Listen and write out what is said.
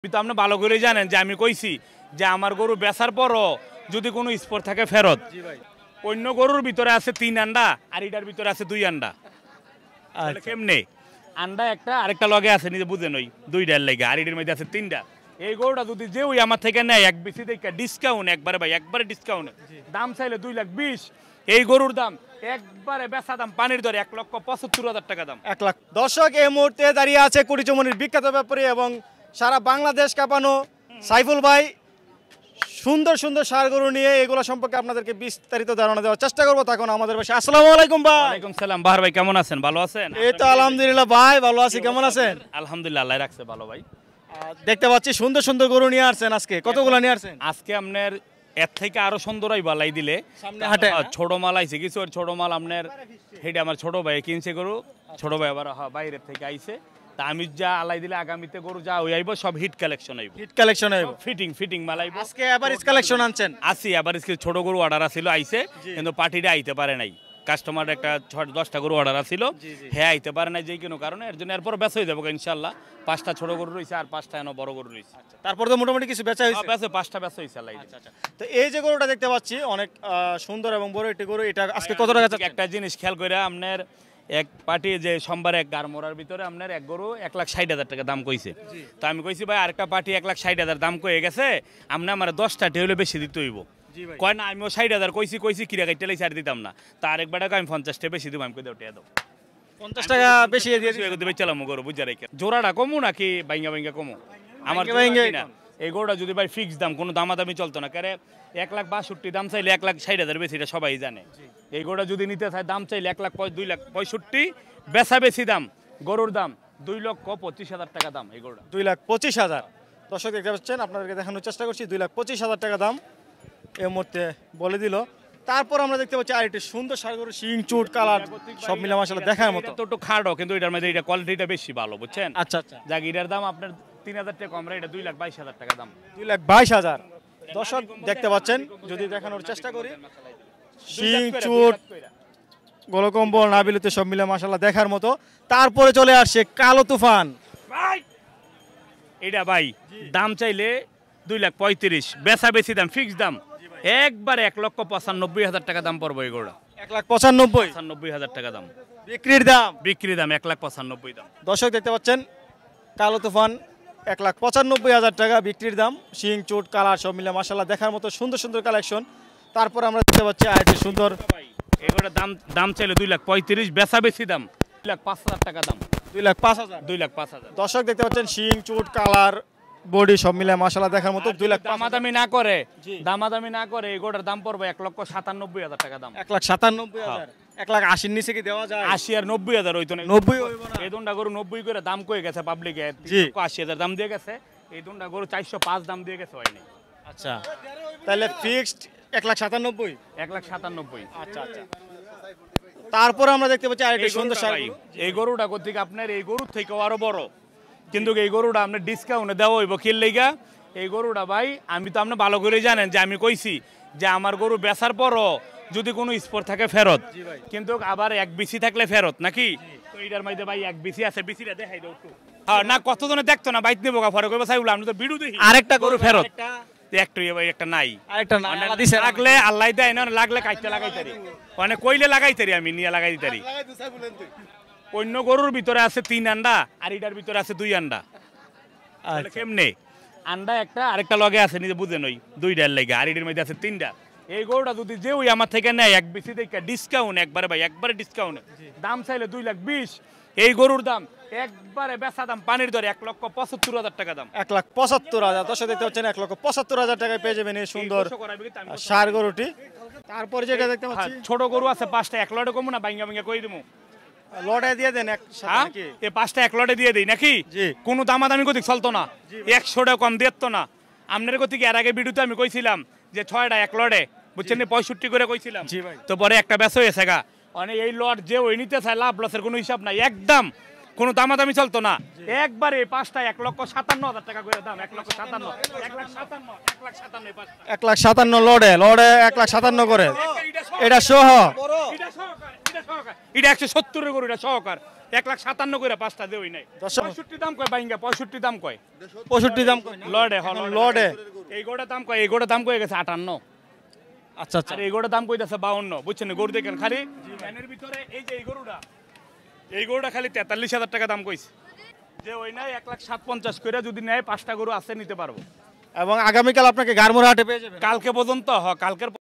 তো আপনি ভালো করে জানেন যে আমি কইছি যে আমার গরু বেচার পরও যদি কোনো স্পট থাকে ফেরত। অন্য গরুর ভিতরে আছে 3 আন্ডা আর এটার ভিতরে আছে 2 আন্ডা। তাহলে কেমনে আন্ডা একটা আরেকটা লগে আছে নিজে বুঝেন ওই 2টার লাগে আর এটার মধ্যে আছে 3টা। এই গরুটা যদি যে ওই আমার থেকে নেয় এক বেশি দেখে ডিসকাউন্ট একবারে ভাই একবারে ডিসকাউন্ট দাম চাইলে 2,20,000। এই গরুর দাম একবারে বেচা দাম পানির দরে 1,75,000 টাকা দাম। 1 লাখ। দর্শক এই মুহূর্তে দাঁড়িয়ে আছে কুটিচুমনির বিখ্যাত ব্যাপারী এবং সারা বাংলাদেশ কাঁপানো সাইফুল ভাই সুন্দর সুন্দর ষাঁড় গরু নিয়ে এগুলো সম্পর্কে আপনাদেরকে বিস্তারিত ধারণা দেওয়ার চেষ্টা করবো। তখন আমাদের পাশে আসসালামু আলাইকুম ভাই। ওয়ালাইকুম সালাম। বাহার ভাই কেমন আছেন? ভালো আছেন? এই তো আলহামদুলিল্লাহ ভাই ভালো আছি। কেমন আছেন? আলহামদুলিল্লাহ আল্লাহ রাখছে ভালো ভাই। দেখতে পাচ্ছি সুন্দর সুন্দর গরু নিয়ে আসছেন। আজকে কতগুলো নিয়ে আসছেন? আজকে আপনার এর থেকে আরো সুন্দরই বালাই দিলে সামনে হাটে ছোট মাল আইছে কিছু ছোট মাল আপনার হেডে আমার ছোট ভাই কিনছে গরু। ছোট ভাই আবার বাইরের থেকে আইছে তা আমি যা আলাই দিলে আগামীতে গরু যা হই আইবো সব হিট কালেকশন আইবো। হিট কালেকশন আইবো ফিটিং মাল আইবো। আজকে এভারেজ কালেকশন আনছেন? আসি এভারেজ ছোট গরু অর্ডার আছিল আইছে কিন্তু পার্টিটা আইতে পারে নাই। কাস্টমার একটা 10টা গরু অর্ডার আছিল হ্যাঁ আইতে পারে নাই যে কোনো কারণে এর জন্য এরপর বেচা হয়ে যাবো ইনশাআল্লাহ। 5টা ছোট গরু রইছে আর 5টা এনো বড় গরু রইছে। তারপর তো মোটামুটি কিছু বেচা হইছে? বেচে 5টা বেচা হইছে আলাই। তো এই যে গরুটা দেখতে পাচ্ছি অনেক সুন্দর এবং বড় একটি গরু, এটা আজকে কত টাকা যাচ্ছে? একটা জিনিস খেয়াল করে আপনার এক পার্টি যে সোমবার এক গারমোড়ার ভিতরে আপনার এক গরু 1,60,000 টাকা দাম কইছে। তো আমি কইছি ভাই আরেকটা পার্টি 1,60,000 দাম কয়ে গেছে আপনি আমার 10টা টেলে বেশি দিতে হইব। কয় না আমিও 60,000 কইছি কিরা গাইতে ছাড় দিতাম না। তা আরেক বেটাকে আমি 50টা বেশি দিব। আমি কই দাও টিয়া দাও 50 টাকা বেশি দিয়ে দিবে চালাম গরু বুঝা রেখে। জোড়াটা কমু নাকি বাইঙ্গা কমু? আমার না এই গরুটা যদি ভাই ফিক্স দাম কোনো দামাদামি চলতো না। কারে 1,62,000 দাম চাইলে 1,60,000 বেশি এটা সবাই জানে। এই গরুটা যদি নিতে চায় দাম চাইলে 2,65,000 বেচা বেশি দাম গরুর দাম 2,25,000 টাকা দাম। এই গরুটা 2,25,000। দর্শক দেখতে পাচ্ছেন আপনাদেরকে দেখানোর চেষ্টা করছি 2,25,000 টাকা দাম এই মুহূর্তে বলে দিল। তারপর আমরা দেখতে পাচ্ছি আরেকটি সুন্দর ষাঁড় গরু, শিং চুট কালার সব মিলে মাশাআল্লাহ দেখার মতো। তো একটু খাড়ো কিন্তু এটার মধ্যে এটা কোয়ালিটিটা বেশি ভালো বুঝছেন। আচ্ছা আচ্ছা যাক এটার দাম আপনার 3,000 টাকা কম, এটা 2,22,000 টাকা দাম। 2,22,000। দর্শক দেখতে পাচ্ছেন যদি দেখানোর চেষ্টা করি শিং চুট গোলকম্বল নাবিলতে সব মিলে মাশাআল্লাহ দেখার মতো। তারপরে চলে আসছে কালো তুফান। এটা ভাই দাম চাইলে 2,35,000 বেচা বেশি দাম ফিক্স দাম একবারে 1,95,000 টাকা দাম পড়বে। এই গরুটা 1,95,000 টাকা দাম বিক্রির দাম 1,95,000 দাম। দর্শক দেখতে পাচ্ছেন কালো তুফান 1,95,000 টাকা বিক্রির দাম। শিং চুট কালার সব মিলে মাশাআল্লাহ দেখার মতো সুন্দর সুন্দর কালেকশন। তারপর আমরা দেখতে পাচ্ছি আরেকটি সুন্দর এগুলোর দাম চাইলে 2,35,000 বেচা বেশি দাম 2,05,000 টাকা দাম। 2,05,000। দর্শক দেখতে পাচ্ছেন শিং চুট কালার বডি সব মিলে মাশাআল্লাহ দেখার মতো 2,05,000। দামাদামি না করে এগুলোর দাম পড়বে 1,97,000 টাকা দাম। 1,97,000। 1,80,000 নিচে কি দেওয়া যায়? 80 আর 90,000 হইতো না। 90 হইব না। এই দুনটা গরু 90 করে দাম কয়ে গেছে পাবলিকে। 80,000 দাম দিয়ে গেছে। এই দুনটা গরু 405 দাম দিয়ে গেছে হয়নি। আচ্ছা তাহলে ফিক্সড 1,97,000। 1,97,000। আচ্ছা আচ্ছা। তারপর আমরা দেখতে পাচ্ছি আরেকটি সুন্দর ষাঁড়। এই গরুটা কোথেকে আপনার এই গরুর থেকে আরো বড় কিন্তু এই গরুটা আপনার ডিসকাউন্টে দেওয়া হইব কিল লেগা। এই গরুটা ভাই আমি তো আপনি ভালো করে জানেন যে আমি কইছি যে আমার গরু বেচার পরও যদি কোনো স্পট থাকে ফেরত, কিন্তু আবার এক বিসি থাকলে ফেরত নাকি। তো এটার মধ্যে ভাই এক বিসি আছে, বিসিটা দেখাই দাও একটু। হ্যাঁ না কতজনে দেখতো না বাইক নেবো ফরে কইবা সাইবুল আমি তো ভিডিও দেখি আরেকটা গরু ফেরত একটু ভাই একটা নাই আরেকটা না লাগলে আল্লাহ দেয় না লাগলে কাইতে লাগাইতারি মানে কইলে লাগাইতারি আমি নিয়ে লাগাই দিতারি। অন্য গরুর ভিতরে আছে 3 আন্ডা আর এটার ভিতরে আছে 2 আন্ডা। কেমনে আন্ডা একটা আরেকটা লগে আছে নিজে বুঝেন ওই 2টার লাগে আর এটার মধ্যে আছে 3টা। এই গরুটা যদি যে ওই আমার থেকে নেয় এক বেশি দেখে ডিসকাউন্ট একবারে ভাই একবারে ডিসকাউন্ট দাম চাইলে 2,20,000। এই গরুর দাম একবারে বেচা দাম পানির দরে 1,75,000 টাকা দাম। 1,75,000। দর্শক দেখতে পাচ্ছেন 1,75,000 টাকায় পেয়ে যাবেন এই সুন্দর ষাঁড় গরুটি। তারপর যেটা দেখতে পাচ্ছি ছোট গরু আছে 5টা এক লটে কমু না বাইঙ্গা কই দিমু লটে দিয়ে দেন এক সাথে এই 5টা এক লটে দিয়ে দেই নাকি কোনো দামাদামি গতিক চলতো না 100 টাকা কম দিত না। আপনার গতিকে এর আগে ভিডিওতে আমি কইছিলাম যে 6টা এক লটে বুঝছেন 65 করে কইছিলাম। তো পরে একটা বেচা হয়েছে গা মানে এই লট যে ওই নিতে চায় লাভ লসের কোনো হিসাব নাই একদম কোনো দামাদামি চলতো না। একবারে 5টা 1,57,000 টাকা করে দাম 1,57,000 1,57,000 লড়ে 1,57,000 করে এটা সহ এটা 170 গরু এটা সহকার 1,57,000 করে পাঁচটা দে ওই নাই। দর্শক- 65 দাম কয় বাইঙ্গা, 65 দাম কয় 65 দাম কয় না? লর্ডে। লর্ডে। এই গোটা দাম কয়, এই গোটা দাম কয়ে গেছে 58। আচ্ছা আচ্ছা। আর এই গোটা দাম কইতাছে 52। বুঝছেন গরু দেখেন খালি ফ্যানের ভিতরে এই যে এই গরুটা খালি 43,000 টাকা দাম কইছে। যে ওই নাই 1,57,000 করে যদি নেয় 5টা গরু আছে নিতে পারবো। এবং আগামীকাল আপনাকে গারমোড়া হাটে পেয়ে যাবেন। কালকে পর্যন্ত কালকের